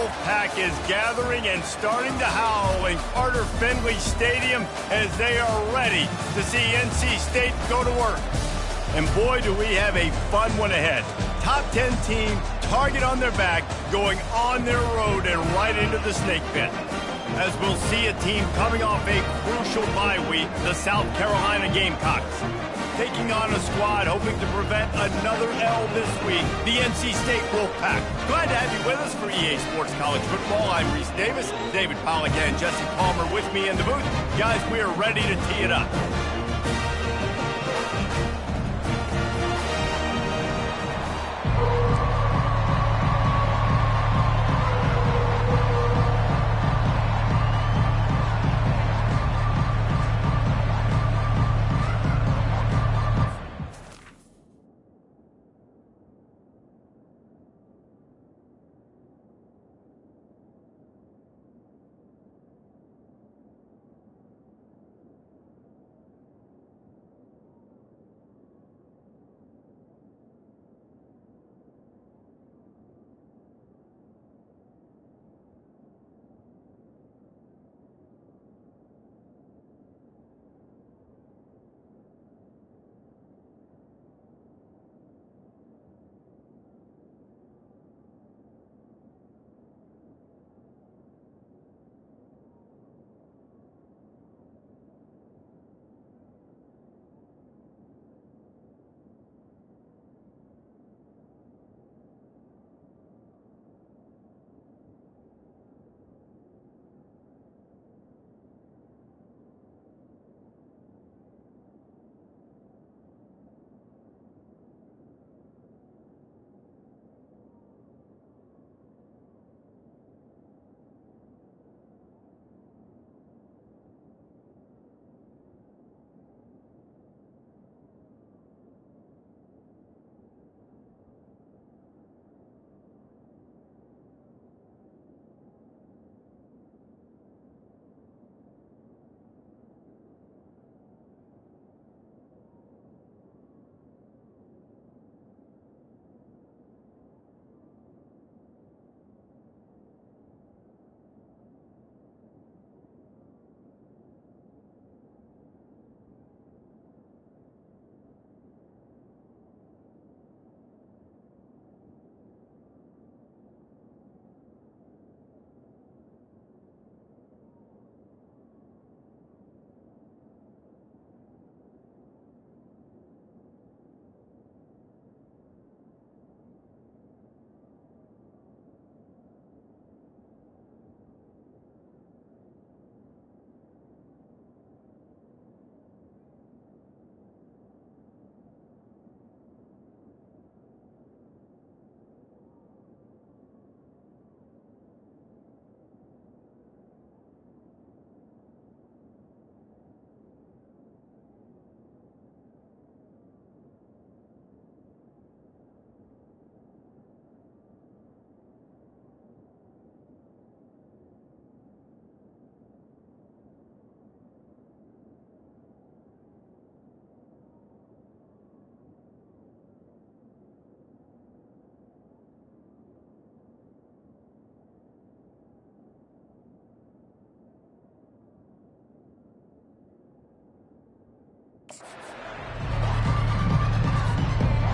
Wolfpack is gathering and starting to howl in Carter Finley Stadium as they are ready to see NC State go to work. And boy, do we have a fun one ahead. Top 10 team, target on their back, going on their road and right into the snake pit. As we'll see a team coming off a crucial bye week, the South Carolina Gamecocks. Taking on a squad hoping to prevent another L this week, the NC State Wolfpack. Glad to have you with us for EA Sports College Football. I'm Reese Davis, David Pollack and Jesse Palmer with me in the booth. Guys, we are ready to tee it up.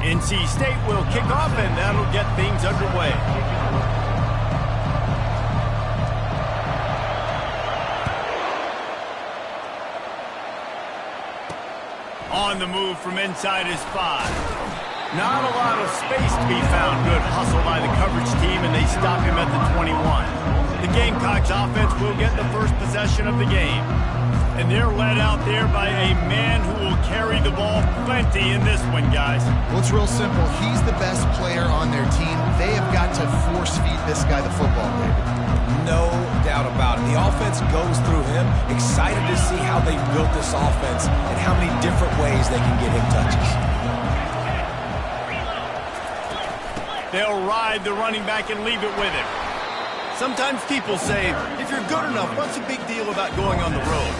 NC State will kick off, and that'll get things underway. On the move from inside is 5. Not a lot of space to be found. Good hustle by the coverage team, and they stop him at the 21. The Gamecocks offense will get the first possession of the game. And they're led out there by a man who will carry the ball plenty in this one, guys. Well, it's real simple. He's the best player on their team. They have got to force-feed this guy the football, David. No doubt about it. The offense goes through him. Excited to see how they built this offense and how many different ways they can get him touches. They'll ride the running back and leave it with him. Sometimes people say, if you're good enough, what's the big deal about going on the road?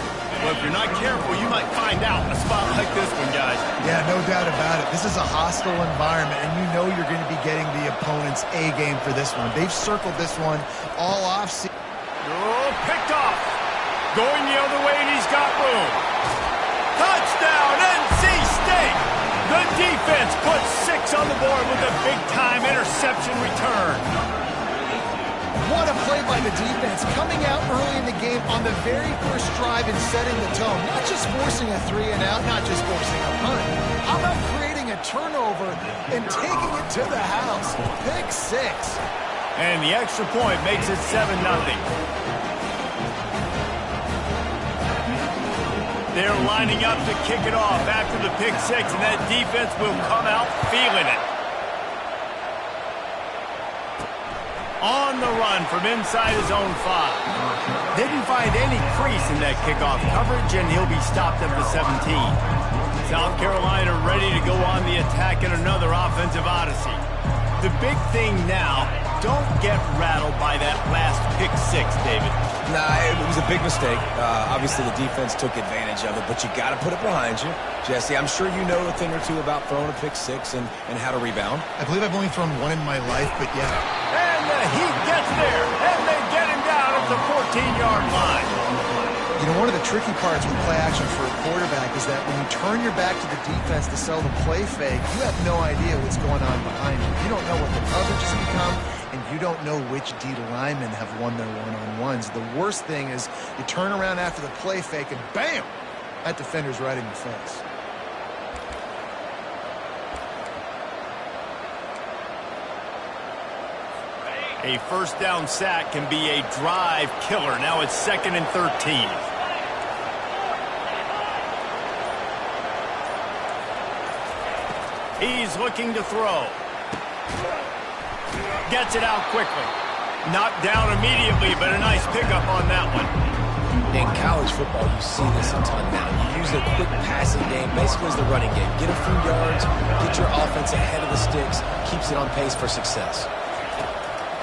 Well, if you're not careful, you might find out in a spot like this one, guys. Yeah, no doubt about it. This is a hostile environment, and you know you're going to be getting the opponent's A game for this one. They've circled this one all offseason. Oh, picked off. Going the other way, and he's got room. Touchdown, NC State! The defense puts 6 on the board with a big-time interception return. What a play by the defense, coming out early in the game on the very first drive and setting the tone. Not just forcing a 3-and-out, not just forcing a punt. How about creating a turnover and taking it to the house? Pick 6. And the extra point makes it 7-0. They're lining up to kick it off after the pick 6, and that defense will come out feeling it. On the run from inside his own 5. Didn't find any crease in that kickoff coverage, and he'll be stopped at the 17. South Carolina ready to go on the attack in another offensive odyssey. The big thing now, don't get rattled by that last pick 6, David. Nah, it was a big mistake. Obviously, the defense took advantage of it, but you got to put it behind you. Jesse, I'm sure you know a thing or two about throwing a pick 6 and how to rebound. I believe I've only thrown one in my life, but yeah. And he gets there, and they get him down at the 14-yard line. You know, one of the tricky parts with play action for a quarterback is that when you turn your back to the defense to sell the play fake, you have no idea what's going on behind you. You don't know what the coverage has become, and you don't know which D linemen have won their one-on-ones. The worst thing is you turn around after the play fake, and bam! That defender's right in your face. A first down sack can be a drive killer. Now it's 2nd and 13. He's looking to throw. Gets it out quickly. Knocked down immediately, but a nice pickup on that one. In college football, you see this a ton now. You use the quick passing game basically as the running game. Get a few yards, get your offense ahead of the sticks, keeps it on pace for success.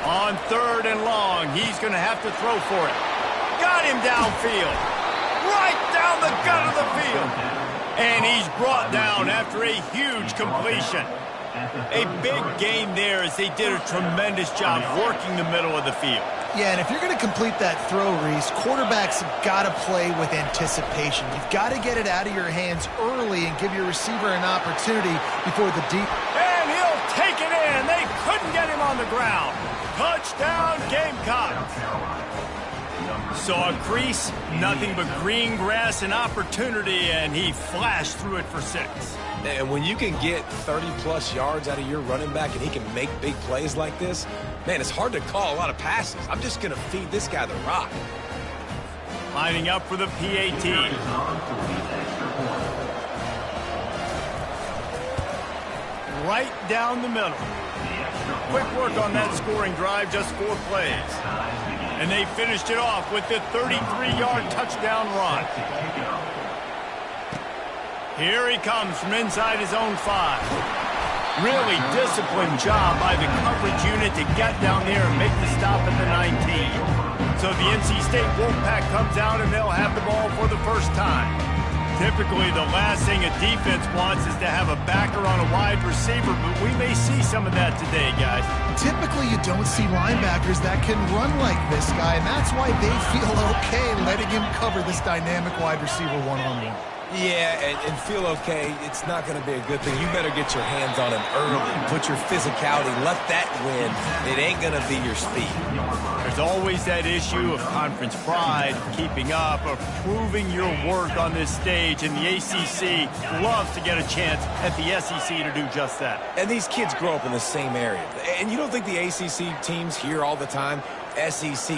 On 3rd and long, he's going to have to throw for it. Got him downfield. Right down the gut of the field. And he's brought down after a huge completion. A big gain there as they did a tremendous job working the middle of the field. Yeah, and if you're going to complete that throw, Reese, quarterbacks have got to play with anticipation. You've got to get it out of your hands early and give your receiver an opportunity before the deep. And he'll take it in. They couldn't get him on the ground. Touchdown, Gamecocks. Saw a crease, nothing but green grass and opportunity, and he flashed through it for 6. And when you can get 30-plus yards out of your running back and he can make big plays like this, man, it's hard to call a lot of passes. I'm just going to feed this guy the rock. Lining up for the PAT. Right down the middle. Quick work on that scoring drive, just 4 plays. And they finished it off with the 33-yard touchdown run. Here he comes from inside his own 5. Really disciplined job by the coverage unit to get down there and make the stop at the 19. So the NC State Wolfpack comes out and they'll have the ball for the first time. Typically, the last thing a defense wants is to have a backer on a wide receiver, but we may see some of that today, guys. Typically, you don't see linebackers that can run like this guy, and that's why they feel okay letting him cover this dynamic wide receiver one-on-one. Yeah, and feel okay, it's not going to be a good thing. You better get your hands on him early. Put your physicality, let that win. It ain't going to be your speed. There's always that issue of conference pride, keeping up, of proving your worth on this stage, and the ACC loves to get a chance at the SEC to do just that. And these kids grow up in the same area. And you don't think the ACC teams hear all the time, SEC,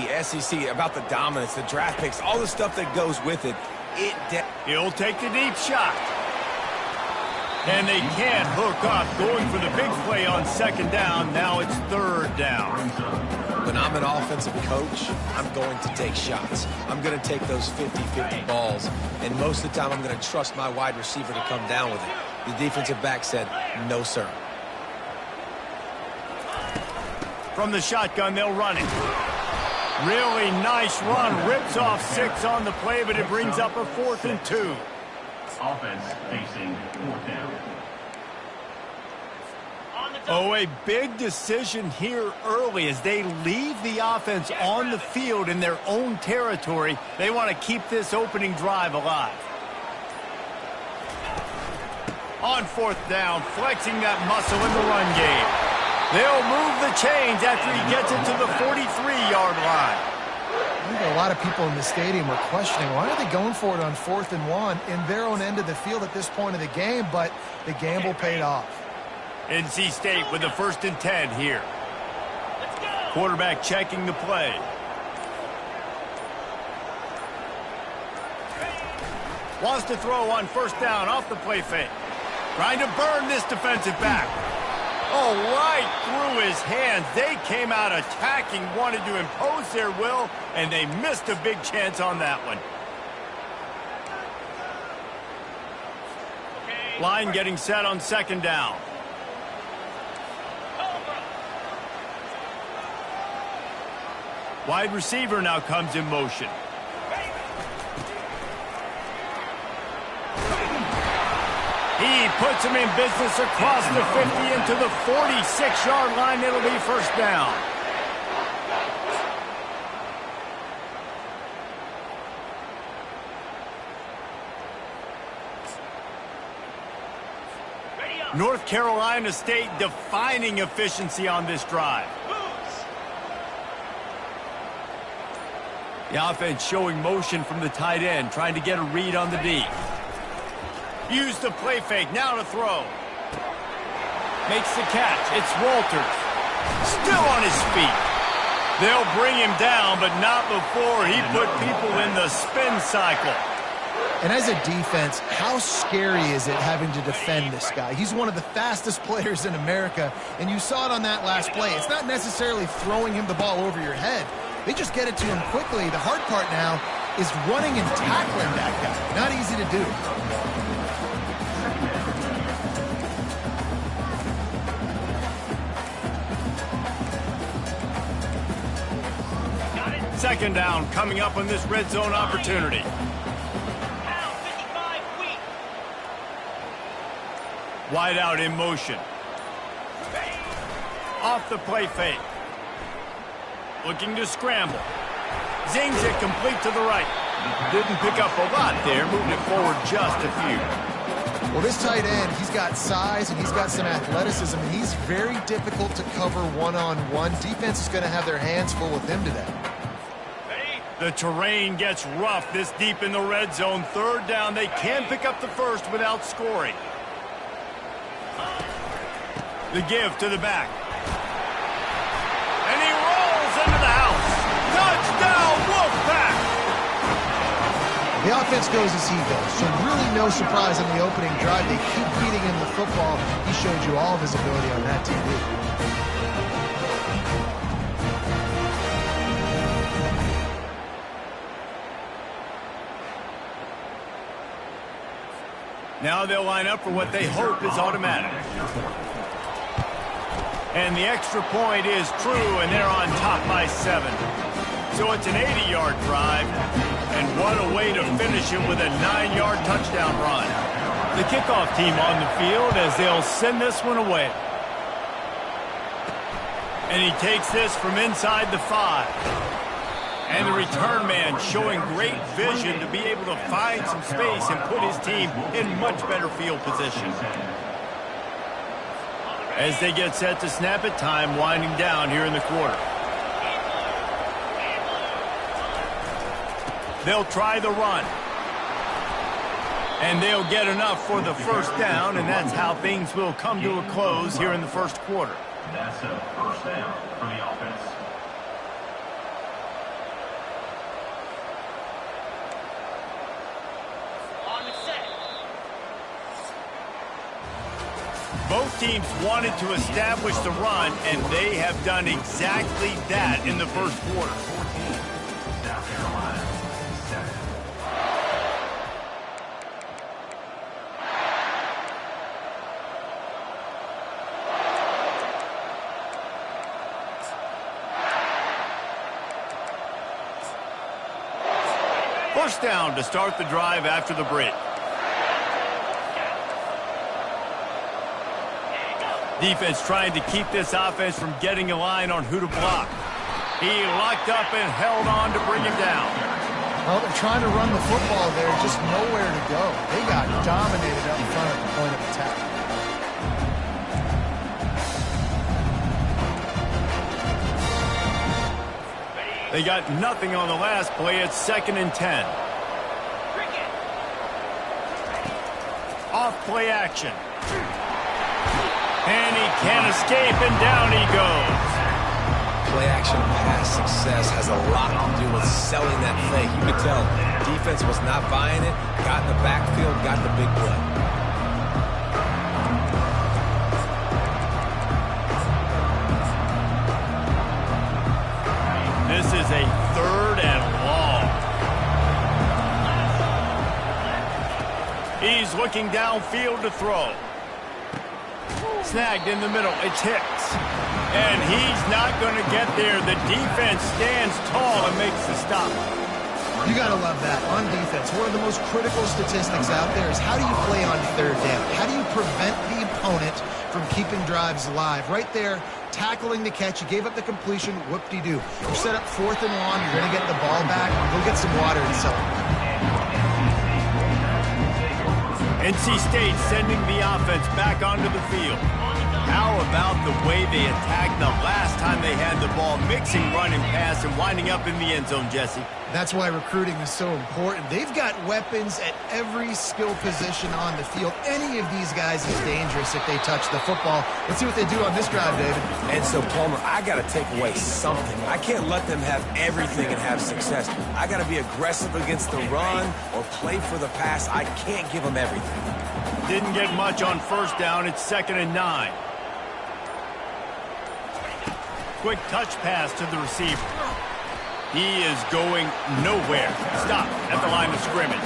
about the dominance, the draft picks, all the stuff that goes with it. He'll take the deep shot. And they can't hook up, going for the big play on 2nd down. Now it's 3rd down. When I'm an offensive coach, I'm going to take shots. I'm going to take those 50-50 balls. And most of the time, I'm going to trust my wide receiver to come down with it. The defensive back said, no, sir. From the shotgun, they'll run it. Really nice run. Rips off 6 on the play, but it brings up a 4th and 2. Offense facing 4th down. Oh, a big decision here early as they leave the offense on the field in their own territory. They want to keep this opening drive alive. On 4th down, flexing that muscle in the run game. They'll move the chains after he gets it to the 43-yard line. I think a lot of people in the stadium are questioning, why are they going for it on 4th and 1 in their own end of the field at this point of the game, but the gamble paid off. NC State with the 1st and 10 here. Quarterback checking the play. Wants to throw on 1st down off the play fake. Trying to burn this defensive back. Oh, right through his hands. They came out attacking, wanted to impose their will, and they missed a big chance on that one. Line getting set on 2nd down. Wide receiver now comes in motion. He puts him in business across the 50 into the 46-yard line. It'll be 1st down. North Carolina State defining efficiency on this drive. The offense showing motion from the tight end, trying to get a read on the D. Use the play fake, now to throw. Makes the catch, it's Walters. Still on his feet. They'll bring him down, but not before he put people in the spin cycle. And as a defense, how scary is it having to defend this guy? He's one of the fastest players in America, and you saw it on that last play. It's not necessarily throwing him the ball over your head. They just get it to him quickly. The hard part now is running and tackling that guy. Not easy to do. Second down coming up on this red zone opportunity. Wide out in motion. Off the play fake. Looking to scramble. Zings it complete to the right. Didn't pick up a lot there, moving it forward just a few. Well, this tight end, he's got size and he's got some athleticism, and he's very difficult to cover one-on-one. Defense is going to have their hands full with him today. The terrain gets rough this deep in the red zone. 3rd down, they can pick up the 1st without scoring. The give to the back. And he rolls into the house. Touchdown, Wolfpack! The offense goes as he goes, so really no surprise on the opening drive. They keep feeding him the football. He showed you all of his ability on that TV. Now they'll line up for what they hope is automatic. And the extra point is true, and they're on top by 7. So it's an 80-yard drive, and what a way to finish it with a 9-yard touchdown run. The kickoff team on the field as they'll send this one away. And he takes this from inside the 5. And the return man showing great vision to be able to find some space and put his team in much better field position. As they get set to snap it, time winding down here in the quarter. They'll try the run. And they'll get enough for the 1st down, and that's how things will come to a close here in the 1st quarter. That's a 1st down for the offense. Both teams wanted to establish the run, and they have done exactly that in the 1st quarter. South Carolina, 7. First down to start the drive after the break. Defense trying to keep this offense from getting a line on who to block. He locked up and held on to bring him down. Well, they're trying to run the football there, just nowhere to go. They got dominated up front at the point of attack. They got nothing on the last play. It's 2nd and 10. Off play action. And he can't escape, and down he goes. Play action pass success has a lot to do with selling that fake. You could tell defense was not buying it, got in the backfield, got the big play. This is a 3rd and long. He's looking downfield to throw. Snagged in the middle. It's Hicks. And he's not going to get there. The defense stands tall and makes the stop. You got to love that. On defense, one of the most critical statistics out there is how do you play on 3rd down? How do you prevent the opponent from keeping drives alive? Right there, tackling the catch. You gave up the completion. Whoop-de-doo. You set up 4th and long. You're going to get the ball back. Go get some water and celebrate. NC State sending the offense back onto the field. How about the way they attacked the last time they had the ball, mixing run and pass and winding up in the end zone, Jesse? That's why recruiting is so important. They've got weapons at every skill position on the field. Any of these guys is dangerous if they touch the football. Let's see what they do on this drive, David. And so, Palmer, I got to take away something. I can't let them have everything and have success. I got to be aggressive against the run or play for the pass. I can't give them everything. Didn't get much on 1st down. It's 2nd and 9. Quick touch pass to the receiver. He is going nowhere. Stop at the line of scrimmage.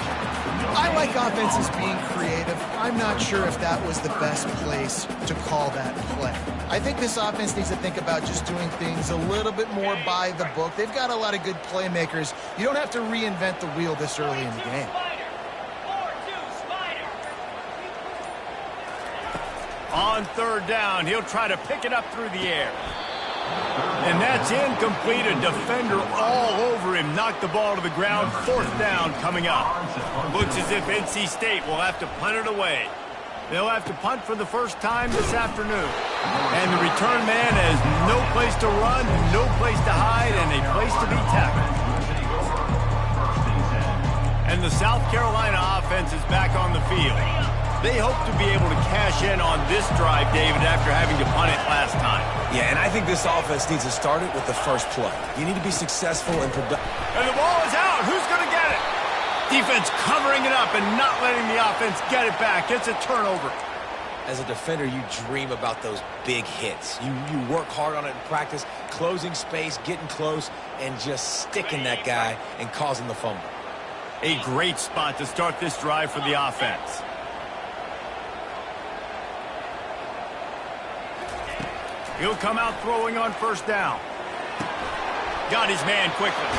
I like offenses being creative. I'm not sure if that was the best place to call that play. I think this offense needs to think about just doing things a little bit more by the book. They've got a lot of good playmakers. You don't have to reinvent the wheel this early in the game. On 3rd down, he'll try to pick it up through the air. And that's incomplete. A defender all over him. Knocked the ball to the ground. 4th down coming up. Looks as if NC State will have to punt it away. They'll have to punt for the first time this afternoon. And the return man has no place to run, no place to hide, and a place to be tackled. And the South Carolina offense is back on the field. They hope to be able to cash in on this drive, David, after having to punt it last time. Yeah, and I think this offense needs to start it with the first play. You need to be successful and productive. And the ball is out. Who's going to get it? Defense covering it up and not letting the offense get it back. It's a turnover. As a defender, you dream about those big hits. You work hard on it in practice, closing space, getting close, and just sticking that guy and causing the fumble. A great spot to start this drive for the offense. He'll come out throwing on 1st down. Got his man quickly.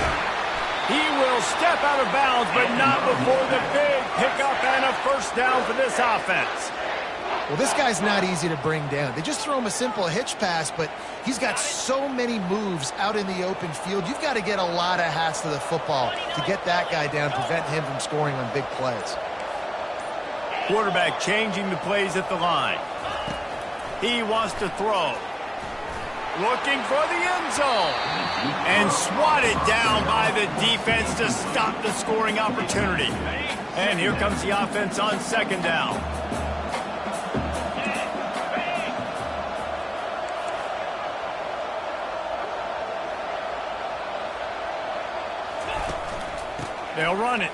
He will step out of bounds, but not before the big pickup and a 1st down for this offense. Well, this guy's not easy to bring down. They just throw him a simple hitch pass, but he's got so many moves out in the open field. You've got to get a lot of hats to the football to get that guy down, prevent him from scoring on big plays. Quarterback changing the plays at the line. He wants to throw. Looking for the end zone. And swatted down by the defense to stop the scoring opportunity. And here comes the offense on 2nd down. They'll run it.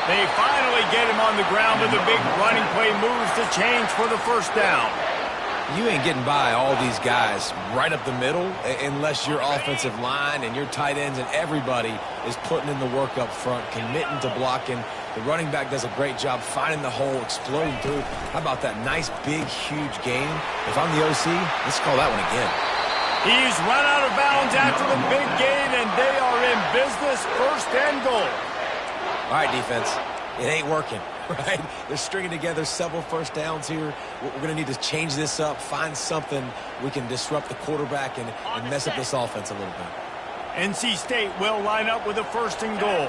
They finally get him on the ground with a big running play moves to change for the 1st down. You ain't getting by all these guys right up the middle unless your offensive line and your tight ends and everybody is putting in the work up front, committing to blocking. The running back does a great job finding the hole, exploding through. How about that nice, big, huge gain? If I'm the OC, let's call that one again. He's run out of bounds after to the big gain, and they are in business. First and goal. All right, defense. It ain't working, right? They're stringing together several first downs here. We're going to need to change this up, find something we can disrupt the quarterback and mess up this offense a little bit. NC State will line up with a first and goal.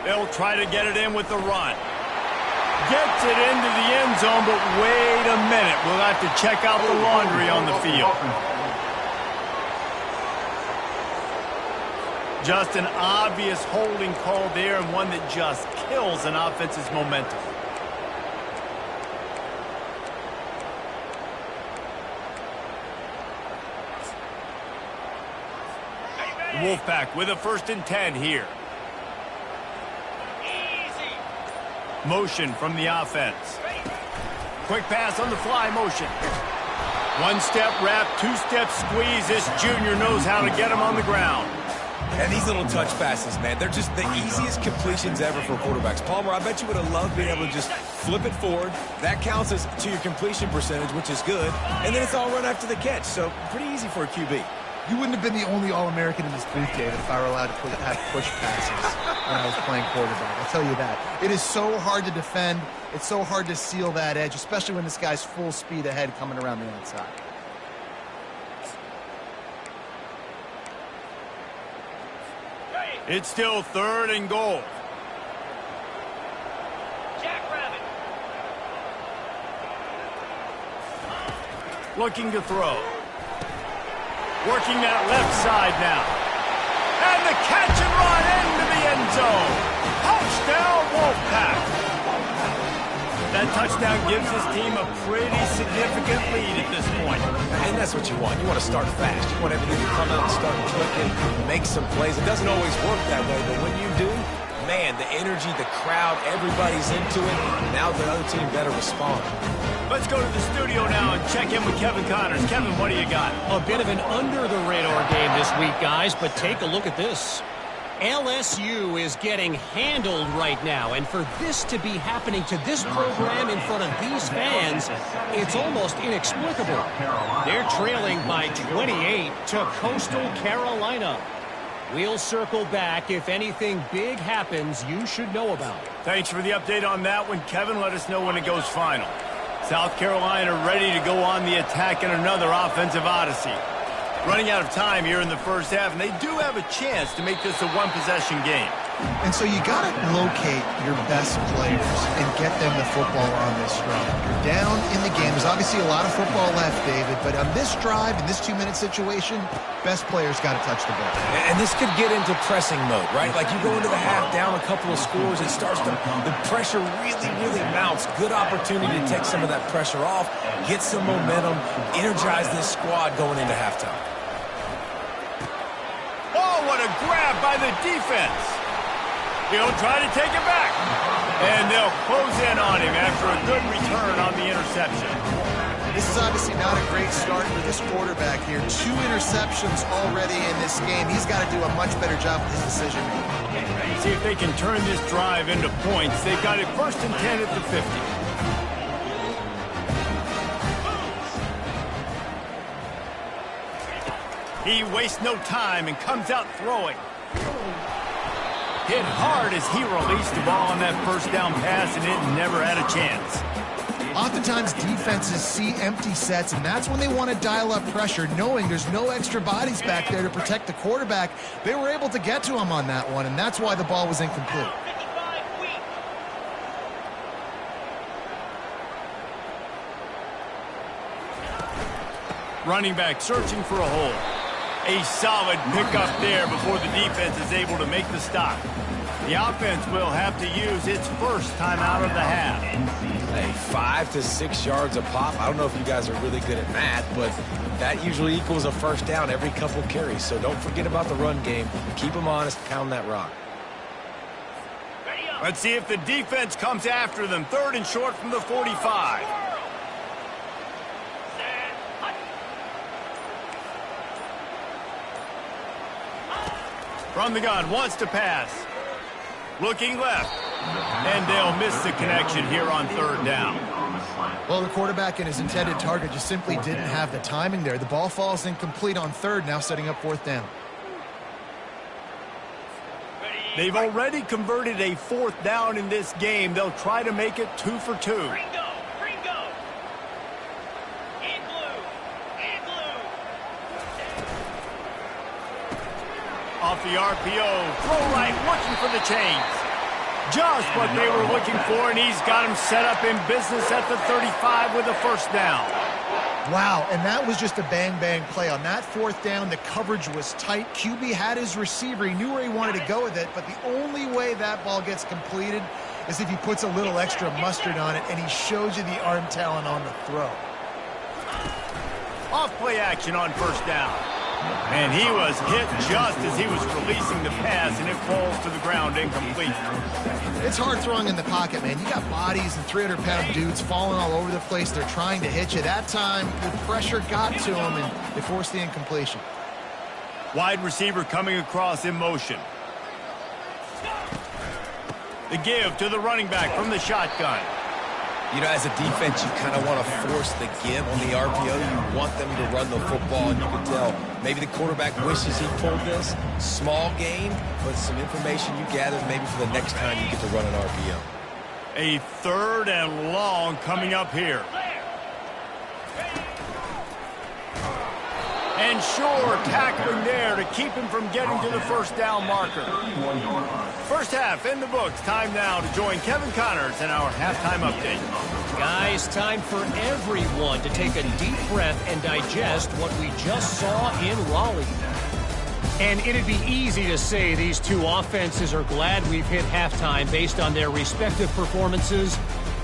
They'll try to get it in with the run. Gets it into the end zone, but wait a minute. We'll have to check out the laundry on the field. Just an obvious holding call there, and one that just kills an offense's momentum. Wolfpack with a first and 10 here. Motion from the offense. Quick pass on the fly motion. One-step wrap, two-step squeeze. This junior knows how to get him on the ground. And these little touch passes, man, they're just the easiest completions ever for quarterbacks. Palmer, I bet you would have loved being able to just flip it forward. That counts as to your completion percentage, which is good. And then it's all run after the catch, so pretty easy for a QB. You wouldn't have been the only All-American in this booth, David, if I were allowed to push passes when I was playing quarterback. I'll tell you that. It is so hard to defend. It's so hard to seal that edge, especially when this guy's full speed ahead coming around the outside. It's still third and goal. Looking to throw. Working that left side now. And the catch and run into the end zone. Touchdown, Wolfpack. That touchdown gives his team a pretty significant lead at this point. And that's what you want. You want to start fast. You want everything to come out and start clicking, make some plays. It doesn't always work that way, but when you do, man, the energy, the crowd, everybody's into it. Now the other team better respond. Let's go to the studio now and check in with Kevin Connors. Kevin, what do you got? A bit of an under-the-radar game this week, guys, but take a look at this. LSU is getting handled right now, and for this to be happening to this program in front of these fans, it's almost inexplicable. They're trailing by 28 to Coastal Carolina. We'll circle back. If anything big happens, you should know about it. Thanks for the update on that one, Kevin. Let us know when it goes final. South Carolina ready to go on the attack in another offensive odyssey. Running out of time here in the first half, and they do have a chance to make this a one-possession game. And so you got to locate your best players and get them the football on this drive. You're down in the game. There's obviously a lot of football left, David, but on this drive, in this 2-minute situation, best players got to touch the ball. And this could get into pressing mode, right? Like you go into the half down a couple of scores, it starts to, the pressure really, really mounts. Good opportunity to take some of that pressure off, get some momentum, energize this squad going into halftime. Oh, what a grab by the defense. He'll try to take it back. And they'll close in on him after a good return on the interception. This is obviously not a great start for this quarterback here. 2 interceptions already in this game. He's got to do a much better job with his decision-making. See if they can turn this drive into points. They've got it first and 10 at the 50. He wastes no time and comes out throwing. Hit hard as he released the ball on that first down pass, and it never had a chance. Oftentimes, defenses see empty sets, and that's when they want to dial up pressure, knowing there's no extra bodies back there to protect the quarterback. They were able to get to him on that one, and that's why the ball was incomplete. Running back searching for a hole. A solid pickup there before the defense is able to make the stop. The offense will have to use its first time out of the half. Hey, 5 to 6 yards a pop. I don't know if you guys are really good at math, but that usually equals a first down every couple carries. So don't forget about the run game. Keep them honest, pound that rock. Let's see if the defense comes after them. 3rd and short from the 45. From the gun, wants to pass. Looking left. And they'll miss the connection here on 3rd down. line. Well, the quarterback and his intended target just simply didn't have the timing there. The ball falls incomplete on third, now setting up fourth down. They've already converted a fourth down in this game. They'll try to make it 2 for 2. Ringo! In blue! Off the RPO, throw right, looking for the chains. Just what they were looking for, and he's got him set up in business at the 35 with a first down. Wow, and that was just a bang-bang play. On that fourth down, the coverage was tight. QB had his receiver. He knew where he wanted to go with it, but the only way that ball gets completed is if he puts a little extra mustard on it, and he shows you the arm talent on the throw. Off play action on first down. And he was hit just as he was releasing the pass, and it falls to the ground incomplete. It's hard throwing in the pocket, man. You got bodies and 300-pound dudes falling all over the place. They're trying to hit you. That time, the pressure got to him, and they forced the incompletion. Wide receiver coming across in motion. The give to the running back from the shotgun. You know, as a defense, you kind of want to force the give on the RPO. You want them to run the football, and you can tell maybe the quarterback wishes he pulled this. Small gain, but some information you gather maybe for the next time you get to run an RPO. A third and long coming up here. And sure, tackling there to keep him from getting to the first down marker. First half in the books. Time now to join Kevin Connors in our halftime update. Guys, time for everyone to take a deep breath and digest what we just saw in Raleigh. And it'd be easy to say these two offenses are glad we've hit halftime based on their respective performances.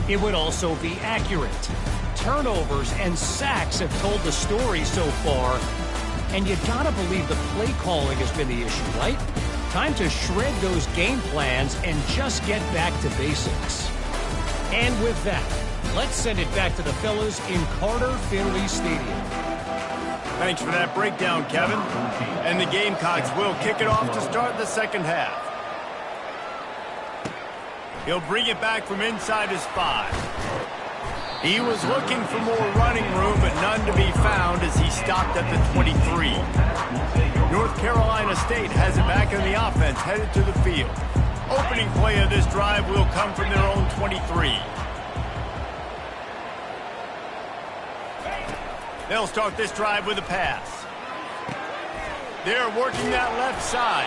It would also be accurate. Turnovers and sacks have told the story so far. And you gotta believe the play calling has been the issue, right? Time to shred those game plans and just get back to basics. And with that, let's send it back to the fellas in Carter Finley Stadium. Thanks for that breakdown, Kevin. And the Gamecocks will kick it off to start the second half. He'll bring it back from inside his 5. He was looking for more running room, but none to be found as he stopped at the 23. North Carolina State has it back in the offense, headed to the field. Opening play of this drive will come from their own 23. They'll start this drive with a pass. They're working that left side.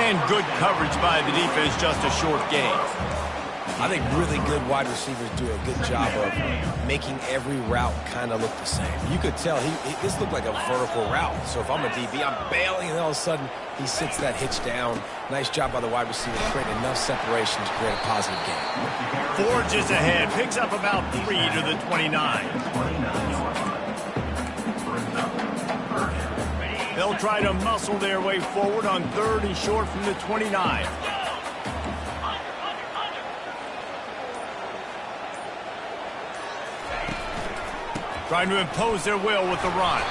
And good coverage by the defense, just a short gain. I think really good wide receivers do a good job of making every route kind of look the same. You could tell this looked like a vertical route. So if I'm a DB, I'm bailing, and all of a sudden he sits that hitch down. Nice job by the wide receiver creating enough separation to create a positive gain. Forges ahead, picks up about 3 to the 29. They'll try to muscle their way forward on 3rd and short from the 29. Trying to impose their will with the run.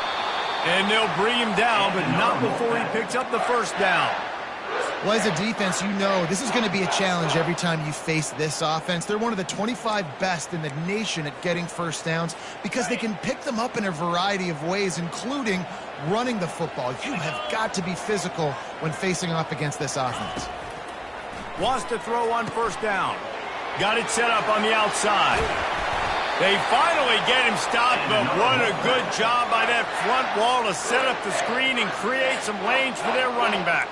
And they'll bring him down, but not before he picks up the first down. Well, as a defense, you know this is going to be a challenge every time you face this offense. They're one of the 25 best in the nation at getting first downs because they can pick them up in a variety of ways, including running the football. You have got to be physical when facing off against this offense. Wants to throw on first down. Got it set up on the outside. They finally get him stopped, but what a good job by that front wall to set up the screen and create some lanes for their running back.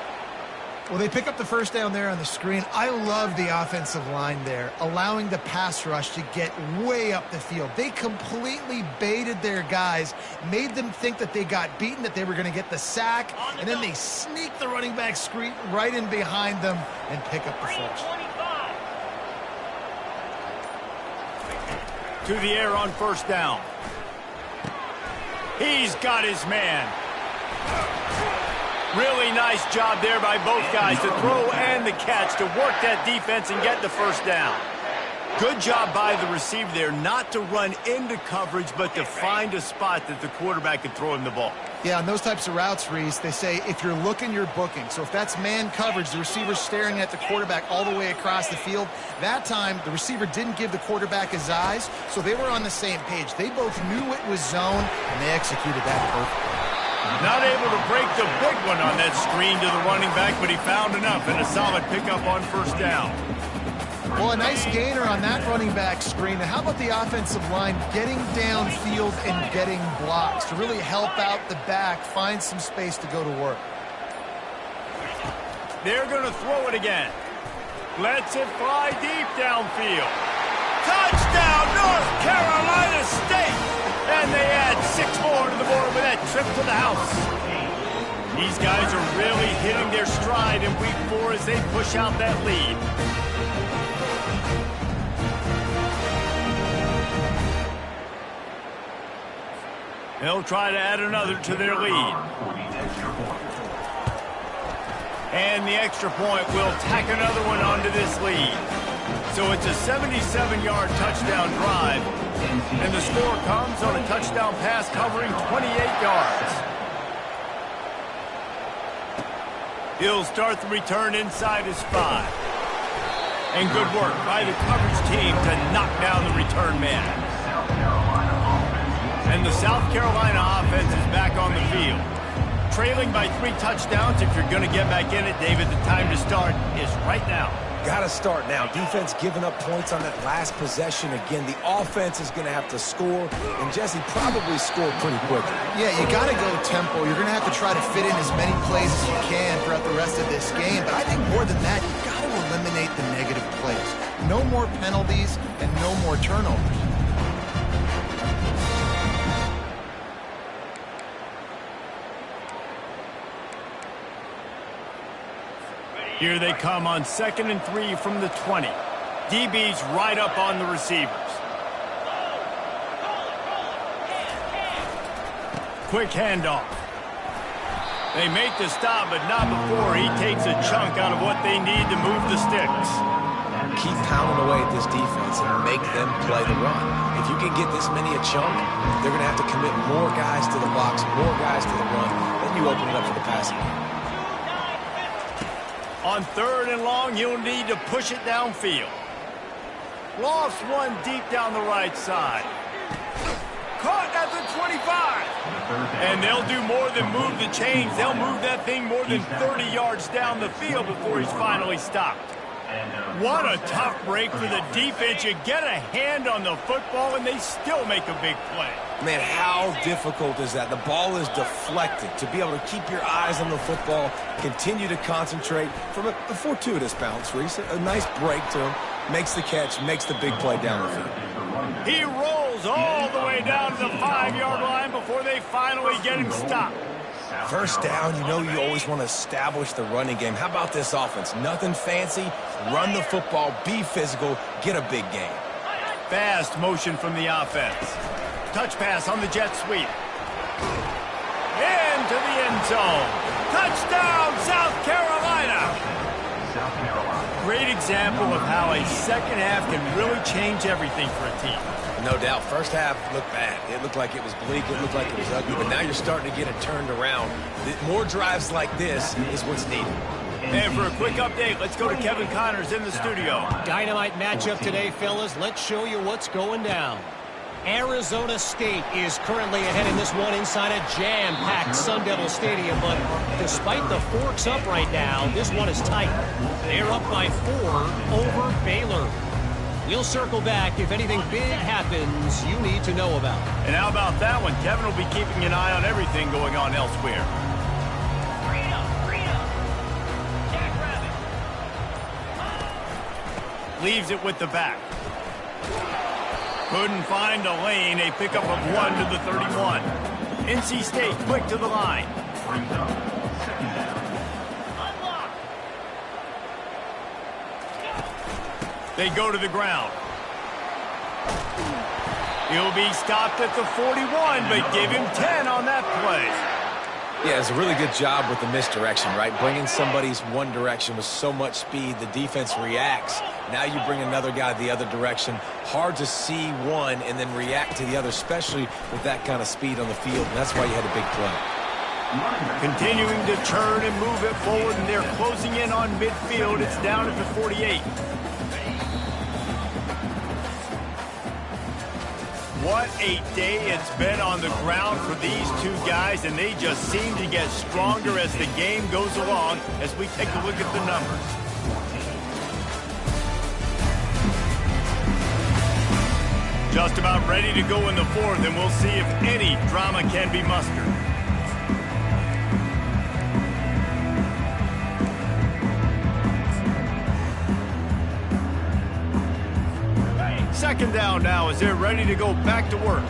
Well, they pick up the first down there on the screen. I love the offensive line there, allowing the pass rush to get way up the field. They completely baited their guys, made them think that they got beaten, that they were going to get the sack, and then they sneak the running back screen right in behind them and pick up the first. To the air on first down. He's got his man. Really nice job there by both guys to throw and the catch to work that defense and get the first down. Good job by the receiver there not to run into coverage, but to find a spot that the quarterback can throw him the ball. Yeah, on those types of routes, Reese, they say if you're looking, you're booking. So if that's man coverage, the receiver's staring at the quarterback all the way across the field. That time, the receiver didn't give the quarterback his eyes, so they were on the same page. They both knew it was zone, and they executed that perfectly. Not able to break the big one on that screen to the running back, but he found enough and a solid pickup on first down. Well, a nice gainer on that running back screen. Now, how about the offensive line getting downfield and getting blocks to really help out the back, find some space to go to work? They're going to throw it again. Lets it fly deep downfield. Touchdown, North Carolina State! And they add 6 more to the board with that trip to the house. These guys are really hitting their stride in week 4 as they push out that lead. They'll try to add another to their lead. And the extra point will tack another one onto this lead. So it's a 77-yard touchdown drive. And the score comes on a touchdown pass covering 28 yards. He'll start the return inside his 5. And good work by the coverage team to knock down the return man. And the South Carolina offense is back on the field. Trailing by 3 touchdowns. If you're going to get back in it, David, the time to start is right now. Got to start now. Defense giving up points on that last possession. Again, the offense is going to have to score, and Jesse probably scored pretty quickly. Yeah, you got to go tempo. You're going to have to try to fit in as many plays as you can throughout the rest of this game. But I think more than that, you got to eliminate the negative plays. No more penalties and no more turnovers. Here they come on 2nd and 3 from the 20. DB's right up on the receivers. Quick handoff. They make the stop, but not before he takes a chunk out of what they need to move the sticks. Keep pounding away at this defense and make them play the run. If you can get this many a chunk, they're going to have to commit more guys to the box, more guys to the run. Then you open it up for the passing game. On 3rd and long, you'll need to push it downfield. Lost one deep down the right side. Caught at the 25. And they'll do more than move the chains. They'll move that thing more than 30 yards down the field before he's finally stopped. What a tough break for the defense. You get a hand on the football, and they still make a big play. Man, how difficult is that? The ball is deflected. To be able to keep your eyes on the football, continue to concentrate from a fortuitous bounce, Reese. A nice break to him. Makes the catch, makes the big play down the field. He rolls all the way down to the 5-yard line before they finally get him stopped. First down, you know you always want to establish the running game. How about this offense? Nothing fancy. Run the football, be physical, get a big gain. Fast motion from the offense. Touch pass on the jet sweep. Into the end zone. Touchdown, South Carolina. Great example of how a second half can really change everything for a team. No doubt. First half looked bad. It looked like it was bleak. It looked like it was ugly. But now you're starting to get it turned around. More drives like this is what's needed. And for a quick update, let's go to Kevin Connors in the studio. Dynamite matchup today, fellas. Let's show you what's going down. Arizona State is currently ahead in this one inside a jam-packed Sun Devil Stadium, but despite the forks up right now, this one is tight. They're up by 4 over Baylor. We'll circle back if anything big happens you need to know about. And how about that one? Kevin will be keeping an eye on everything going on elsewhere. Leaves it with the back. Couldn't find a lane. A pickup of 1 to the 31. NC State quick to the line. They go to the ground. He'll be stopped at the 41, but give him 10 on that play. Yeah, it's a really good job with the misdirection, right? Bringing somebody's one direction with so much speed, the defense reacts. Now you bring another guy the other direction. Hard to see one and then react to the other, especially with that kind of speed on the field. And that's why you had a big play. Continuing to turn and move it forward, and they're closing in on midfield. It's down at the 48. What a day it's been on the ground for these two guys, and they just seem to get stronger as the game goes along as we take a look at the numbers. Just about ready to go in the fourth, and we'll see if any drama can be mustered. Second down now as they're ready to go back to work.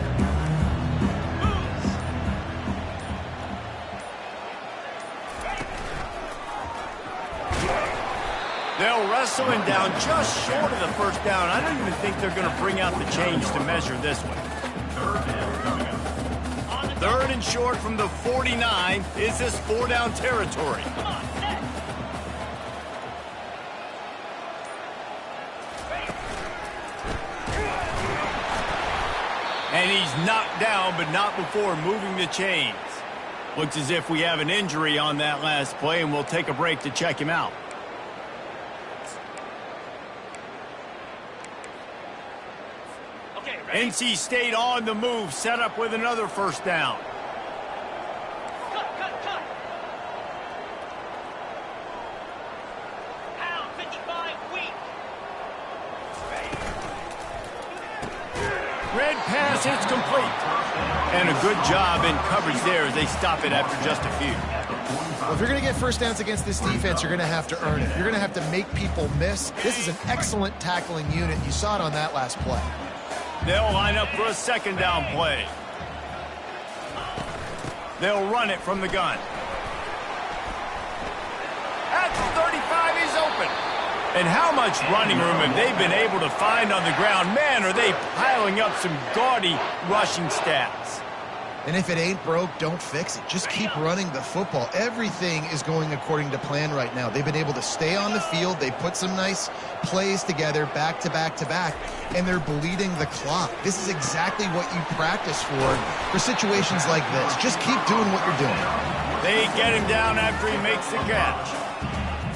They'll wrestle him down just short of the first down. I don't even think they're going to bring out the change to measure this one. Third and short from the 49. Is this 4-down territory? And he's knocked down, but not before moving the chains. Looks as if we have an injury on that last play, and we'll take a break to check him out. NC State on the move, set up with another first down. Red pass, it's complete. And a good job in coverage there as they stop it after just a few. Well, if you're going to get first downs against this defense, you're going to have to earn it. You're going to have to make people miss. This is an excellent tackling unit. You saw it on that last play. They'll line up for a second down play. They'll run it from the gun. At the 35, he's open. And how much running room have they been able to find on the ground? Man, are they piling up some gaudy rushing stats. And if it ain't broke, don't fix it. Just keep running the football. Everything is going according to plan right now. They've been able to stay on the field. They put some nice plays together back to back to back, and they're bleeding the clock. This is exactly what you practice for situations like this. Just keep doing what you're doing. They get him down after he makes the catch.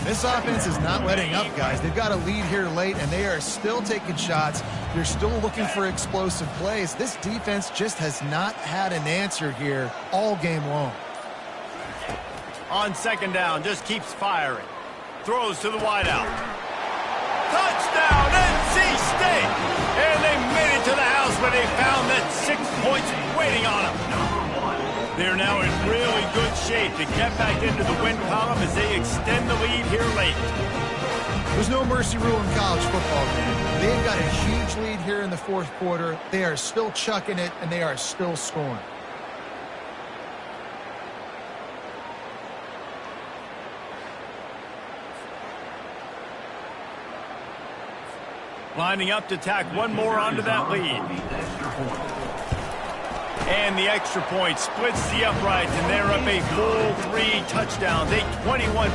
This offense is not letting up, guys. They've got a lead here late, and they are still taking shots. They're still looking for explosive plays. This defense just has not had an answer here all game long. On second down, just keeps firing. Throws to the wideout. Touchdown, NC State! And they made it to the house where they found that 6 points waiting on them. They're now in really good shape to get back into the win column as they extend the lead here late. There's no mercy rule in college football, man. They've got a huge lead here in the fourth quarter. They are still chucking it, and they are still scoring. Lining up to tack one more onto that lead. And the extra point splits the uprights, and they're up a full 3 touchdowns, a 21.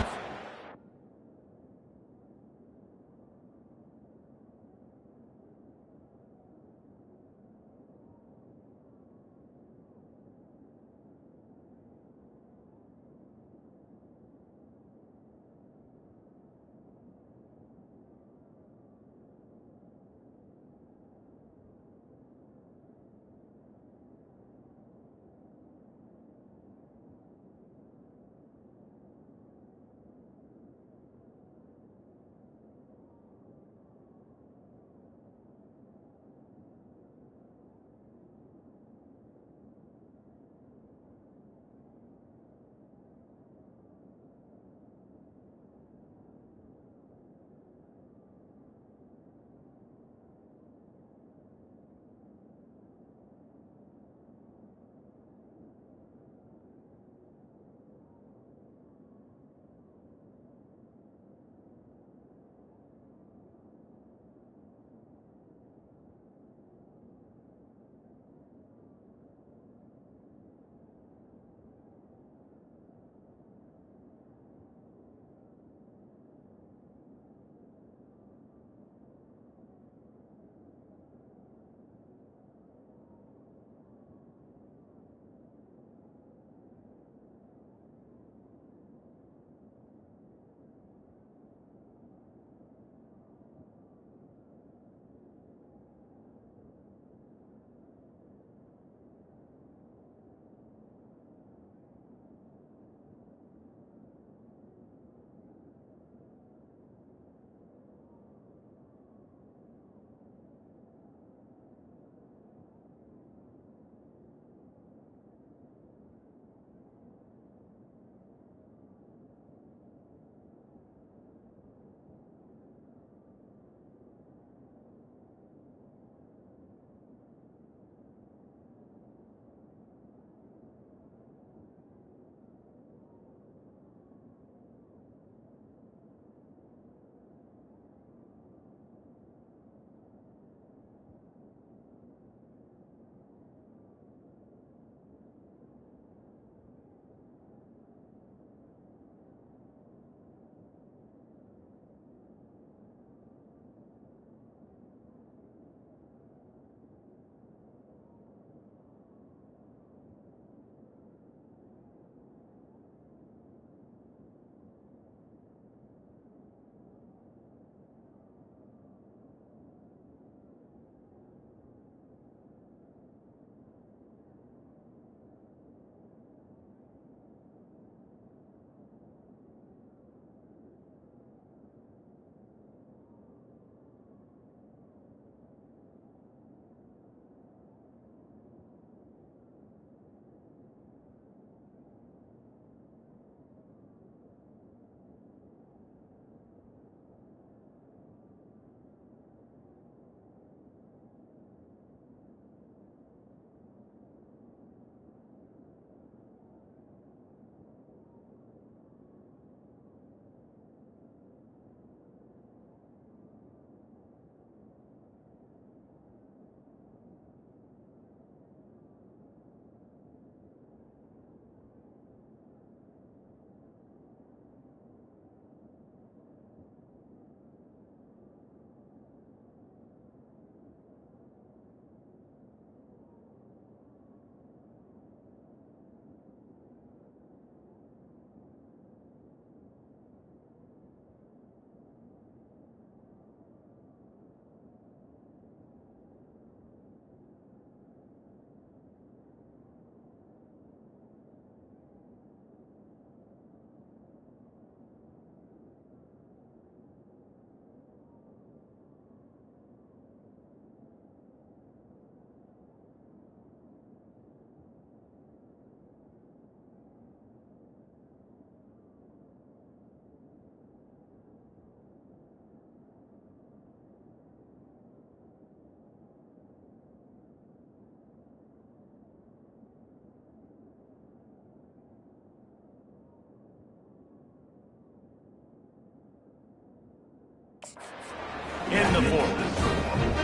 in the fourth.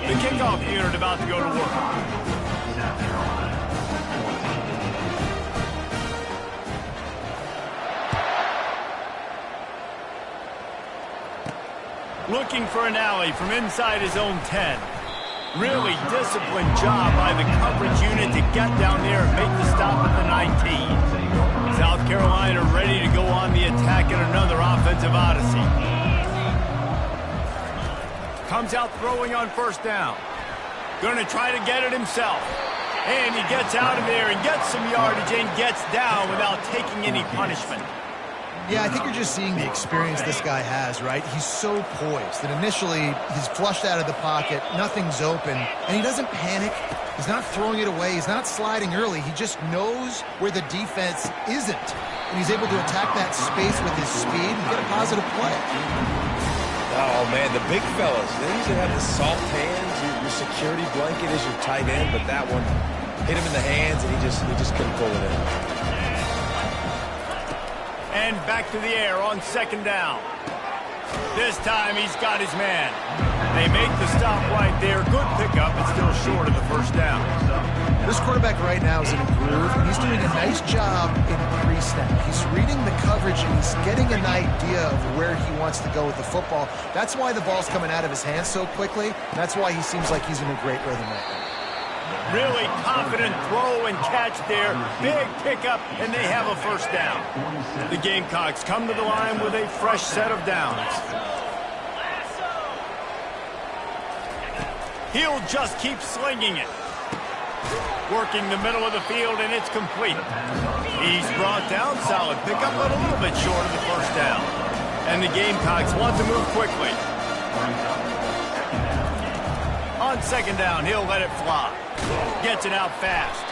The kickoff unit about to go to work. South Carolina, 14. Looking for an alley from inside his own 10. Really disciplined job by the coverage unit to get down there and make the stop at the 19. South Carolina ready to go on the attack in another offensive odyssey. Comes out throwing on first down. Going to try to get it himself. And he gets out of there and gets some yardage and gets down without taking any punishment. Yeah, I think you're just seeing the experience this guy has, right? He's so poised that initially he's flushed out of the pocket, nothing's open, and he doesn't panic. He's not throwing it away. He's not sliding early. He just knows where the defense isn't, and he's able to attack that space with his speed and get a positive play. Oh, man, the big fellas, they usually have the soft hands. Your security blanket is your tight end, but that one hit him in the hands, and he just couldn't pull it in. And back to the air on second down. This time he's got his man. They make the stop right there. Good pickup, but still short of the first down. This quarterback right now is in a groove, and he's doing a nice job in pre-snap. He's reading the coverage, and he's getting an idea of where he wants to go with the football. That's why the ball's coming out of his hands so quickly. That's why he seems like he's in a great rhythm right now. Really confident throw and catch there. Big pickup, and they have a first down. The Gamecocks come to the line with a fresh set of downs. He'll just keep slinging it. Working the middle of the field, and it's complete. He's brought down, solid pickup, but a little bit short of the first down. And the Gamecocks want to move quickly. On second down, he'll let it fly. Gets it out fast.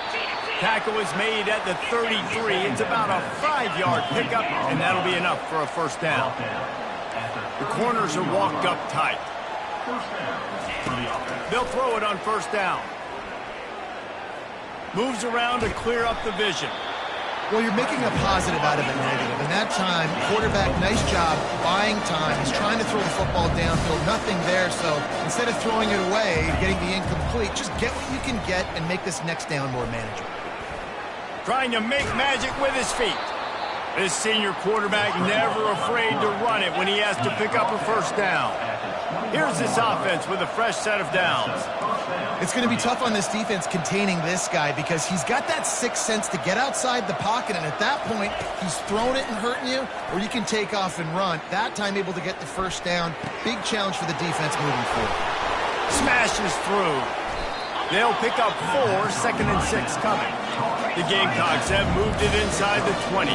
Tackle is made at the 33. It's about a 5-yard pickup, and that'll be enough for a first down. The corners are walked up tight. They'll throw it on first down. Moves around to clear up the vision. Well, you're making a positive out of a negative. And that time, quarterback, nice job, buying time. He's trying to throw the football downfield, nothing there. So instead of throwing it away, getting the incomplete, just get what you can get and make this next down more manageable. Trying to make magic with his feet. This senior quarterback never afraid to run it when he has to pick up a first down. Here's this offense with a fresh set of downs. It's going to be tough on this defense containing this guy because he's got that sixth sense to get outside the pocket, and at that point, he's throwing it and hurting you, or you can take off and run. That time able to get the first down. Big challenge for the defense moving forward. Smashes through. They'll pick up 4, second and 6 coming. The Gamecocks have moved it inside the 20.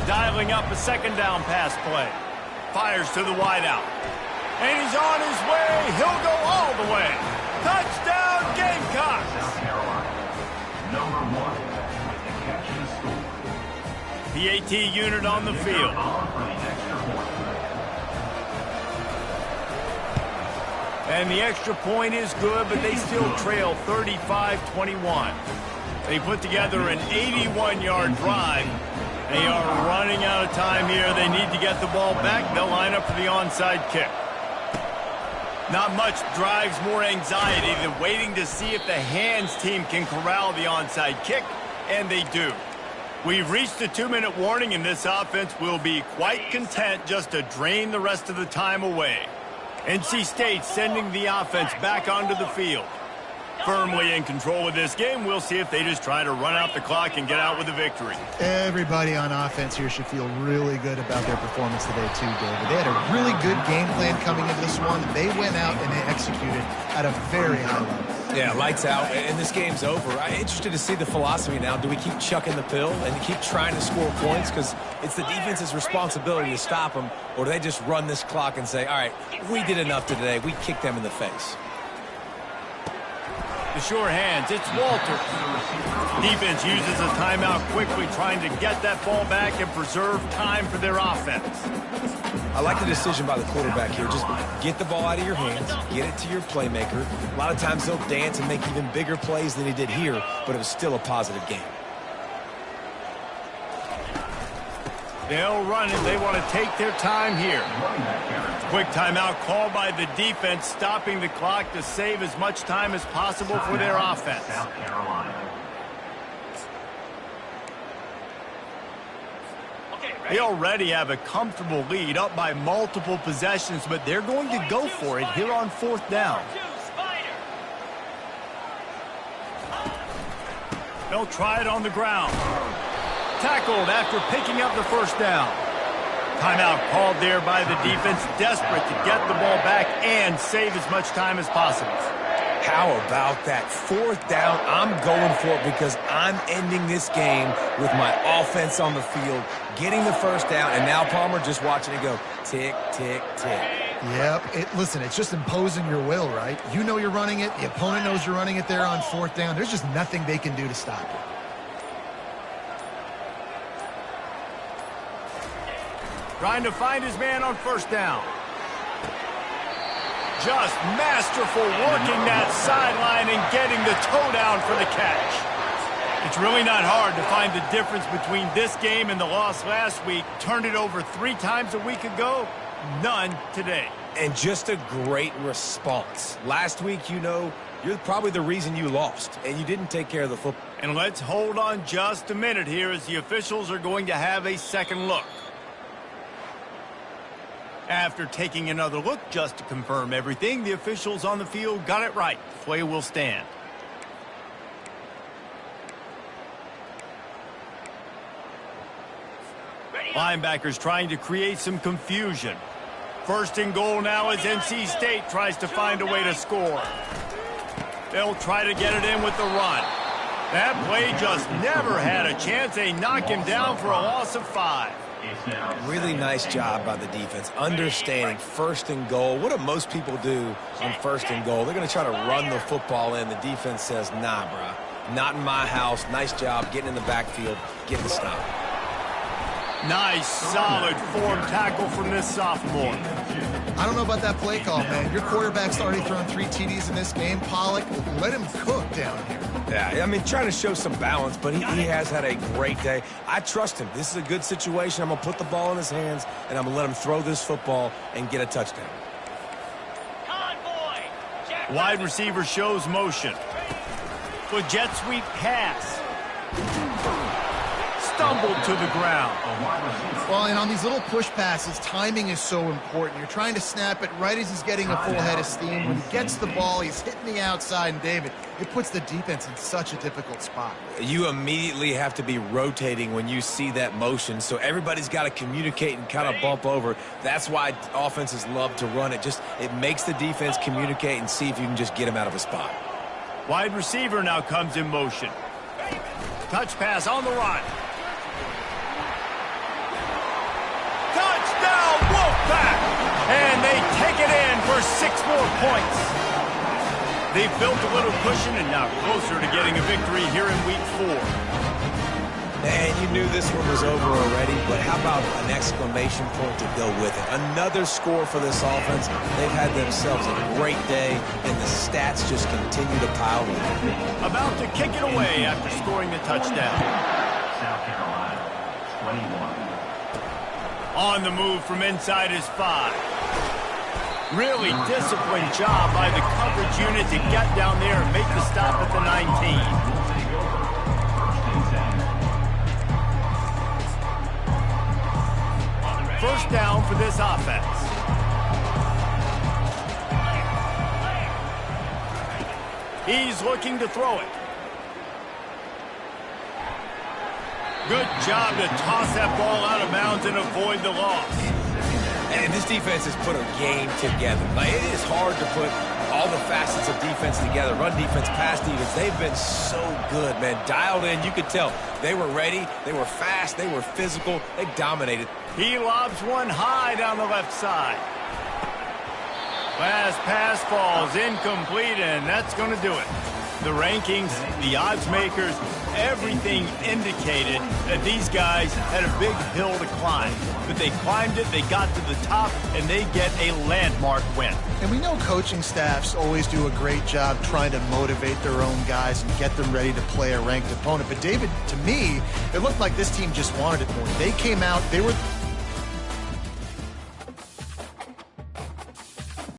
Dialing up a second down pass play. Fires to the wideout. And he's on his way. He'll go all the way. Touchdown, Gamecocks! South Carolina, number 1 with the catch and score. The AT unit on the field. For the extra point. And the extra point is good, but they still trail 35-21. They put together an 81-yard drive. They are running out of time here. They need to get the ball back. They'll line up for the onside kick. Not much drives more anxiety than waiting to see if the hands team can corral the onside kick, and they do. We've reached the 2-minute warning, and this offense will be quite content just to drain the rest of the time away. NC State sending the offense back onto the field. Firmly in control of this game. We'll see if they just try to run out the clock and get out with a victory. Everybody on offense here should feel really good about their performance today too, David. They had a really good game plan coming into this one. They went out and they executed at a very high level. Yeah, lights out, and this game's over. I'm interested to see the philosophy now. Do we keep chucking the pill and keep trying to score points because it's the defense's responsibility to stop them, or do they just run this clock and say, all right, we did enough today. We kicked them in the face. The sure hands, it's Walters. Defense uses a timeout quickly, trying to get that ball back and preserve time for their offense. I like the decision by the quarterback here. Just get the ball out of your hands, get it to your playmaker. A lot of times they'll dance and make even bigger plays than he did here, but it was still a positive game. They'll run it. They want to take their time here. Quick timeout called by the defense, stopping the clock to save as much time as possible for their offense. South Carolina. They already have a comfortable lead, up by multiple possessions, but they're going to go for it here on 4th down. They'll try it on the ground. Tackled after picking up the 1st down. Timeout called there by the defense, desperate to get the ball back and save as much time as possible. How about that 4th down? I'm going for it because I'm ending this game with my offense on the field, getting the 1st down, and now Palmer just watching it go tick, tick, tick. Yep. Listen, it's just imposing your will, right? You know you're running it. The opponent knows you're running it there on 4th down. There's just nothing they can do to stop it. Trying to find his man on 1st down. Just masterful working that sideline and getting the toe down for the catch. It's really not hard to find the difference between this game and the loss last week. Turned it over 3 times a week ago, none today. And just a great response. Last week, you know, you're probably the reason you lost, and you didn't take care of the football. And let's hold on just a minute here as the officials are going to have a second look. After taking another look just to confirm everything, the officials on the field got it right. Play will stand. Linebackers trying to create some confusion. 1st and goal now as NC State tries to find a way to score. They'll try to get it in with the run. That play just never had a chance. They knock him down for a loss of 5. Really nice job by the defense, understanding 1st and goal. What do most people do on 1st and goal? They're going to try to run the football in. The defense says, nah, bruh, not in my house. Nice job getting in the backfield, getting the stop. Nice, solid form tackle from this sophomore. I don't know about that play call, man. Your quarterback's already thrown 3 TDs in this game. Pollock, let him cook down here. Yeah, I mean, trying to show some balance, but he has had a great day. I trust him. This is a good situation. I'm going to put the ball in his hands, and I'm going to let him throw this football and get a touchdown. Wide receiver shows motion. The jet sweep pass. Stumbled to the ground. Well, and on these little push passes, timing is so important. You're trying to snap it right as he's getting a full head of steam. When he gets the ball, he's hitting the outside, and David, it puts the defense in such a difficult spot. You immediately have to be rotating when you see that motion, so everybody's got to communicate and kind of bump over. That's why offenses love to run it. It makes the defense communicate and see if you can just get him out of a spot. Wide receiver now comes in motion. Touch pass on the run. Touchdown, Wolfpack! And they take it in for 6 more points. They've built a little cushion and now closer to getting a victory here in week 4. And you knew this one was over already, but how about an exclamation point to go with it? Another score for this offense. They've had themselves a great day, and the stats just continue to pile in. About to kick it away after scoring the touchdown. South Carolina, 21. On the move from inside his 5. Really disciplined job by the coverage unit to get down there and make the stop at the 19. First down for this offense. He's looking to throw it. Good job to toss that ball out of bounds and avoid the loss. And this defense has put a game together. Like, it is hard to put all the facets of defense together. Run defense, pass defense. They've been so good, man. Dialed in. You could tell they were ready. They were fast. They were physical. They dominated. He lobs one high down the left side. Last pass falls incomplete, and that's going to do it. The rankings, the odds makers, everything indicated that these guys had a big hill to climb. But they climbed it, they got to the top, and they get a landmark win. And we know coaching staffs always do a great job trying to motivate their own guys and get them ready to play a ranked opponent. But David, to me, it looked like this team just wanted it more. They came out, they were